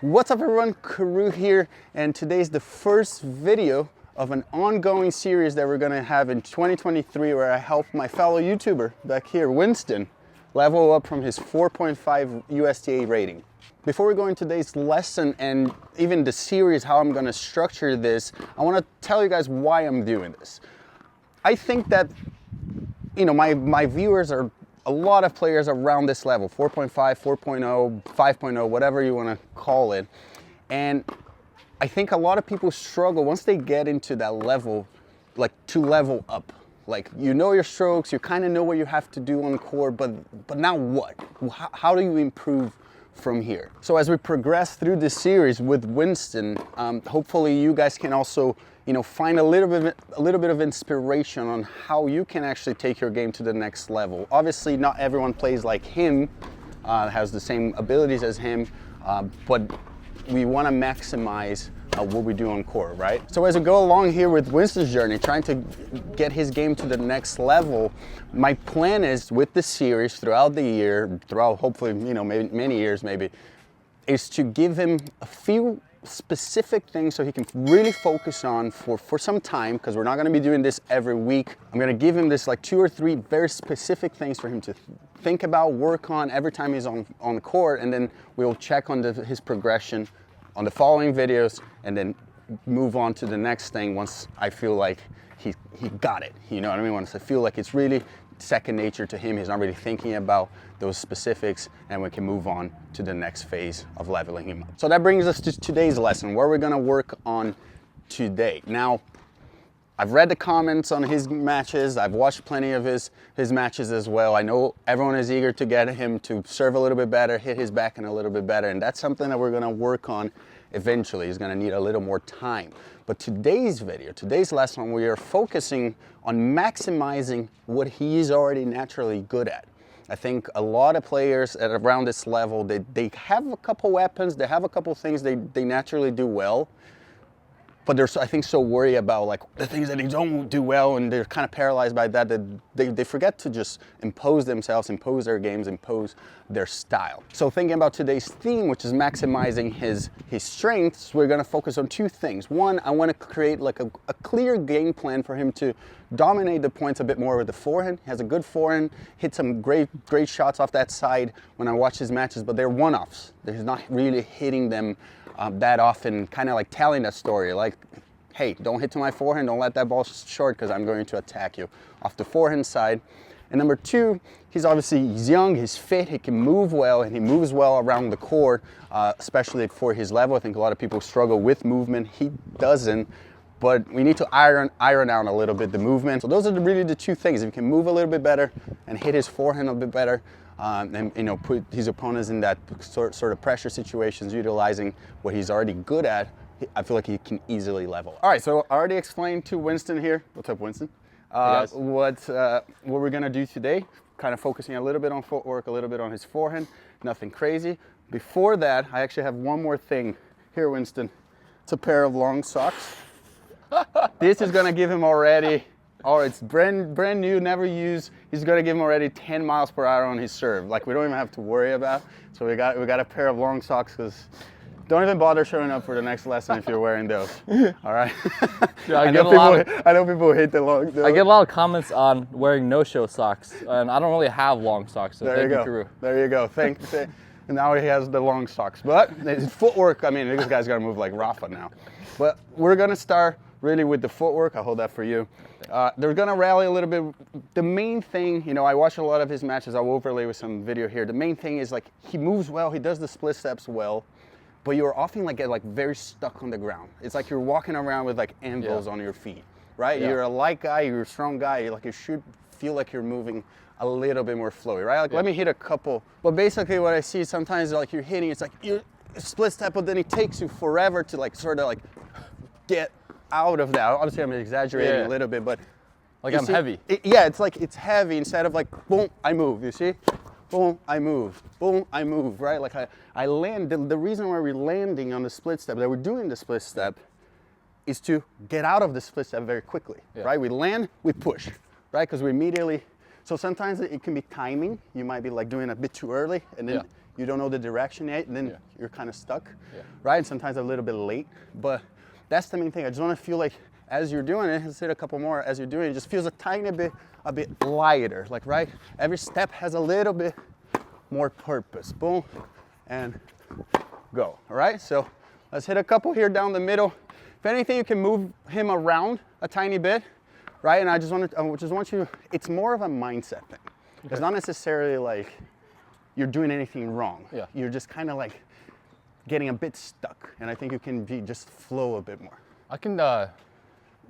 What's up everyone, Karue here, and today's the first video of an ongoing series that we're gonna have in 2023 where I help my fellow YouTuber back here, Winston, level up from his 4.5 USTA rating. Before we go into today's lesson and even the series, how I'm gonna structure this, I wanna tell you guys why I'm doing this. I think that, you know, my viewers are a lot of players around this level, 4.5, 4.0, 5.0, whatever you want to call it. And I think a lot of people struggle once they get into that level, like to level up. Like, you know your strokes, you kind of know what you have to do on court, but now what? How do you improve from here? So as we progress through this series with Winston, hopefully you guys can also, you know, find a little bit of inspiration on how you can actually take your game to the next level. Obviously, not everyone plays like him, has the same abilities as him, but we want to maximize what we do on court, right? So as we go along here with Winston's journey, trying to get his game to the next level, my plan is with the series throughout the year, throughout hopefully, you know, maybe many years maybe, is to give him a few specific things so he can really focus on for some time, because we're not going to be doing this every week. I'm going to give him this like 2 or 3 very specific things for him to think about, work on every time he's on the court, and then we'll check on his progression on the following videos and then move on to the next thing once I feel like he got it, you know what I mean? Once I feel like it's really second nature to him, he's not really thinking about those specifics, and we can move on to the next phase of leveling him up. So that brings us to today's lesson, where we're gonna work on today. Now, I've read the comments on his matches, I've watched plenty of his matches as well. I know everyone is eager to get him to serve a little bit better, hit his backhand a little bit better, and that's something that we're gonna work on eventually. He's gonna need a little more time. But today's video, today's lesson, we are focusing on maximizing what he's already naturally good at. I think a lot of players at around this level, they have a couple weapons, they have a couple things they naturally do well, but they're, I think, so worried about like the things that they don't do well, and they're kind of paralyzed by that, they forget to just impose themselves, impose their games, impose their style. So thinking about today's theme, which is maximizing his strengths, we're gonna focus on 2 things. One, I wanna create like a clear game plan for him to dominate the points a bit more with the forehand. He has a good forehand, hit some great shots off that side when I watch his matches, but they're one-offs. He's not really hitting them that often, kind of like telling a story, like, hey, don't hit to my forehand, don't let that ball short because I'm going to attack you off the forehand side. And number 2, he's young, he's fit, he can move well, and he moves well around the court, especially for his level. I think a lot of people struggle with movement. He doesn't, but we need to iron out a little bit the movement. So those are really the 2 things. If he can move a little bit better and hit his forehand a bit better, and you know, put his opponents in that sort of pressure situations, utilizing what he's already good at, I feel like he can easily level. All right, so I already explained to Winston here. What's up, Winston? What we're gonna do today, kind of focusing a little bit on footwork, a little bit on his forehand, nothing crazy. Before that, I actually have one more thing. Here, Winston, it's a pair of long socks. This is gonna give him already, it's brand new, never used. He's gonna give him already 10 miles per hour on his serve. Like, we don't even have to worry about. So we got a pair of long socks, because don't even bother showing up for the next lesson if you're wearing those. All right. Yeah, I know people hate the long. I get a lot of comments on wearing no-show socks, and I don't really have long socks. So there you go. Karue. There you go. Thanks. And now he has the long socks. But his footwork, I mean, this guy's gonna move like Rafa now. But we're gonna start really with the footwork. I'll hold that for you. They're gonna rally a little bit. The main thing, you know, I watch a lot of his matches. I'll overlay with some video here. The main thing is, like, he moves well, he does the split steps well, but you're often get very stuck on the ground. It's like you're walking around with like anvils on your feet, right? Yeah. You're a light guy, you're a strong guy, you should feel like you're moving a little bit more flowy, right? Like, let me hit a couple. But basically what I see sometimes, like, you're hitting, it's like you're split step, but then it takes you forever to like sort of like get out of that. Obviously I'm exaggerating a little bit, but like, I'm heavy. It's like it's heavy instead of like, boom, I move, you see? Boom, I move. Boom, I move, right? Like I land. The reason why we're landing on the split step, that we're doing the split step, is to get out of the split step very quickly, right? We land, we push, right? Because we immediately, so sometimes it can be timing. You might be like doing a bit too early, and then you don't know the direction yet, and then you're kind of stuck, Yeah. right? And sometimes a little bit late, but that's the main thing. I just want to feel like as you're doing it, let's hit a couple more as you're doing it, just feels a tiny bit, lighter, like, right? Every step has a little bit more purpose. Boom, and go, all right? So let's hit a couple here down the middle. If anything, you can move him around a tiny bit, right? And I just want you, it's more of a mindset thing. Okay. It's not necessarily like you're doing anything wrong. Yeah. You're just kind of like getting a bit stuck. And I think you can just flow a bit more. I can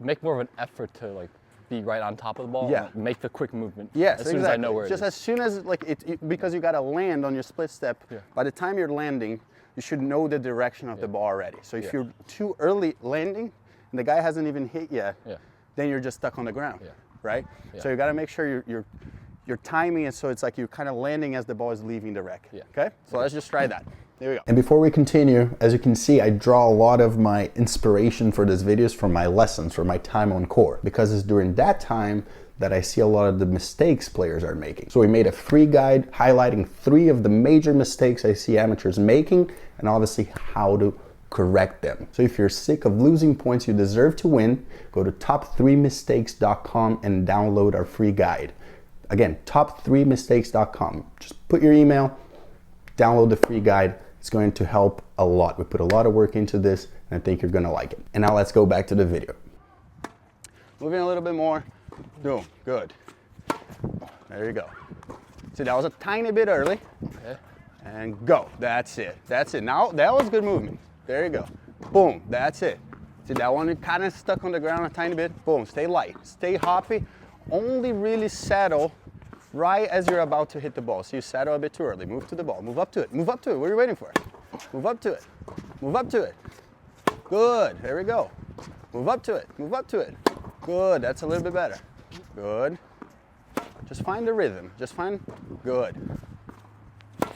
make more of an effort to like be right on top of the ball. Yeah. And make the quick movement. Yes, as soon exactly. as I know where it is. Just as soon as like because you got to land on your split step. Yeah. By the time you're landing, you should know the direction of the ball already. So if you're too early landing and the guy hasn't even hit yet, then you're just stuck on the ground, right? Yeah. So you got to make sure you're timing it so it's like you're kind of landing as the ball is leaving the rack. Yeah. Okay, so let's just try that. There we go. And before we continue, as you can see, I draw a lot of my inspiration for these videos from my lessons, from my time on court, because it's during that time that I see a lot of the mistakes players are making. So we made a free guide highlighting 3 of the major mistakes I see amateurs making, and obviously how to correct them. So if you're sick of losing points you deserve to win, go to top3mistakes.com and download our free guide. Again, top3mistakes.com. Just put your email, download the free guide. It's going to help a lot. We put a lot of work into this, and I think you're gonna like it. And now let's go back to the video. Moving a little bit more. Boom, good. There you go. See, that was a tiny bit early. Okay. And go, that's it. That's it. Now, that was good movement. There you go. Boom, that's it. See, that one kind of stuck on the ground a tiny bit. Boom, stay light, stay hoppy. Only really settle right as you're about to hit the ball. So you settle a bit too early. Move to the ball, move up to it, move up to it. What are you waiting for? Move up to it, move up to it. Good, there we go. Move up to it, move up to it. Good, that's a little bit better. Good. Just find the rhythm, just find, good.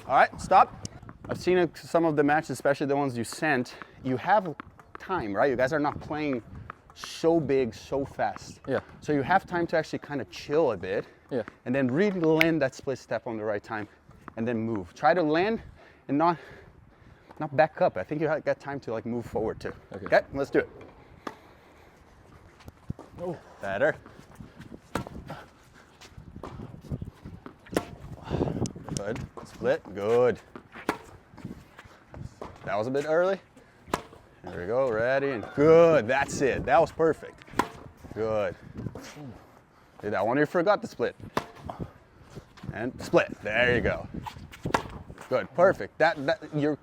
All right, stop. I've seen some of the matches, especially the ones you sent, you have time, right? You guys are not playing so big, so fast. Yeah. So you have time to actually kind of chill a bit. Yeah. And then really land that split step on the right time and then move. Try to land and not back up. I think you got time to like move forward too. Okay, let's do it. Oh, better. Good, split, good. That was a bit early. There we go, ready and good, that's it. That was perfect. Good. Dude, that one you forgot to split. And split, there you go. Good, perfect. You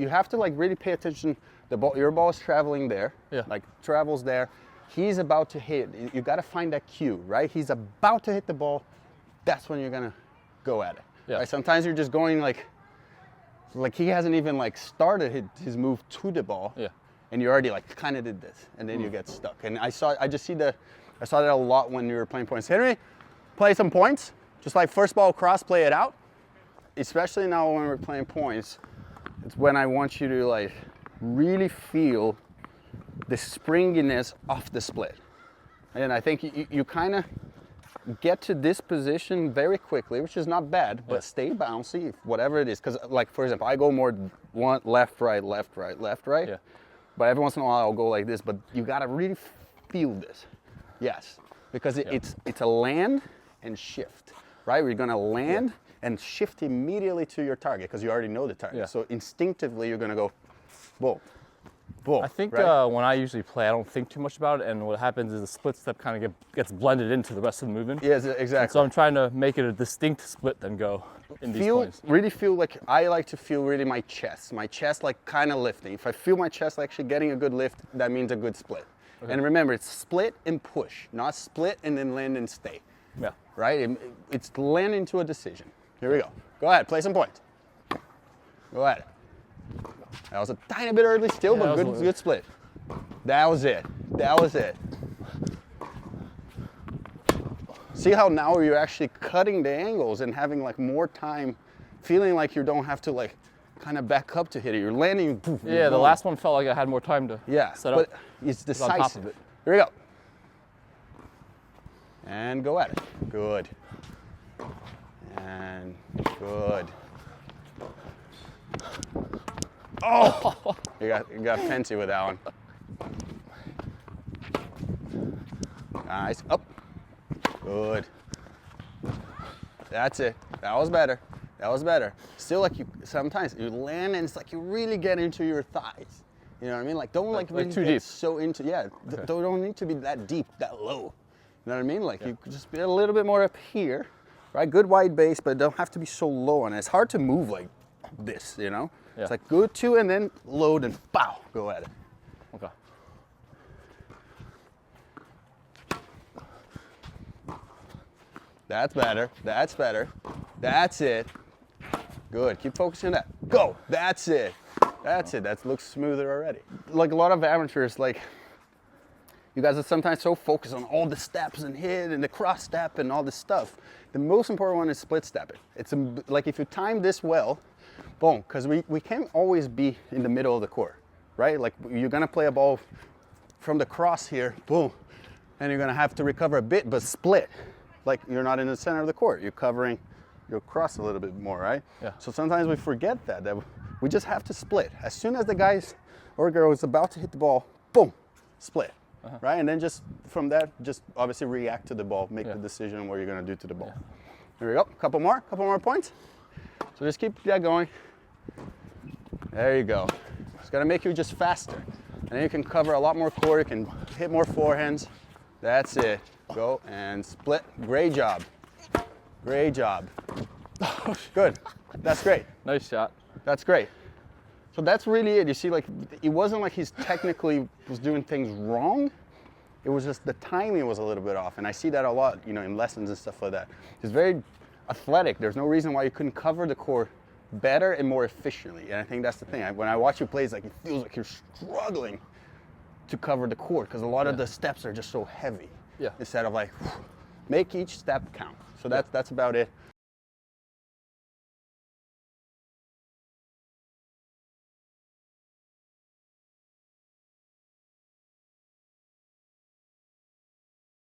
have to like really pay attention. The ball, your ball is traveling there, like travels there. He's about to hit. You got to find that cue, right? He's about to hit the ball. That's when you're gonna go at it. Yeah. Right? Sometimes you're just going like he hasn't even like started his move to the ball. Yeah. And you already like kind of did this, and then you get stuck. And I saw that a lot when you were playing points. Henry, play some points. Just like first ball cross, play it out. Especially now when we're playing points, it's when I want you to like really feel the springiness of the split. And I think you kind of get to this position very quickly, which is not bad, but stay bouncy, whatever it is. Because like, for example, I go more one left, right, left, right, left, right. Yeah. But every once in a while I'll go like this, but you gotta really feel this. Yes, because it's a land and shift, right? We're gonna land and shift immediately to your target because you already know the target. Yeah. So instinctively you're gonna go, boom, boom. I think when I usually play, I don't think too much about it, and what happens is the split step kind of gets blended into the rest of the movement. Yes, exactly. And so I'm trying to make it a distinct split, then go in these points. Really feel like, I like to feel really my chest like kind of lifting. If I feel my chest actually getting a good lift, that means a good split. Okay. And remember, it's split and push, not split and then land and stay. Yeah. Right? It's land into a decision. Here we go. Go ahead, play some points. Go ahead. That was a tiny bit early still, but good split. That was it. That was it. See how now you're actually cutting the angles and having like more time, feeling like you don't have to like kind of back up to hit it. You're landing. Poof, yeah, the last one felt like I had more time to set up. But it's decisive. On top of it. Here we go. And go at it. Good. And good. Oh! You got fancy with that one. Nice. Up. Good. That's it. That was better. That was better. Still, like, sometimes you land and it's like you really get into your thighs. You know what I mean? Like, don't like really too get deep. so into, yeah. Okay. Don't need to be that deep, that low. You know what I mean? Like, you could just be a little bit more up here, right? Good wide base, but don't have to be so low. And it's hard to move like this, you know? Yeah. It's like good two and then load and pow, go at it. Okay. That's better. That's better. That's it. Good. Keep focusing on that. Go. That's it. That's it. That looks smoother already. Like a lot of amateurs, like you guys are sometimes so focused on all the steps and hit and the cross step and all this stuff. The most important one is split stepping. It's like if you time this well, boom, because we can't always be in the middle of the court, right? Like you're gonna play a ball from the cross here, boom, and you're gonna have to recover a bit, but split. Like you're not in the center of the court. You're covering your cross a little bit more, right? Yeah. So sometimes we forget that we just have to split. As soon as the guy or girl is about to hit the ball, boom, split, right? And then just from that, just obviously react to the ball, make the decision on what you're gonna do to the ball. Here we go, couple more points. So just keep that going. There you go. It's gonna make you just faster. And then you can cover a lot more court, you can hit more forehands. That's it. Go and split. Great job. Great job. Good. That's great. Nice shot. That's great. So that's really it. You see, like, it wasn't like he's technically was doing things wrong. It was just the timing was a little bit off. And I see that a lot, you know, in lessons and stuff like that. He's very athletic. There's no reason why you couldn't cover the court better and more efficiently. And I think that's the thing. When I watch you play, it's like it feels like you're struggling to cover the court because a lot of the steps are just so heavy. Yeah. Instead of like, make each step count. So that's about it.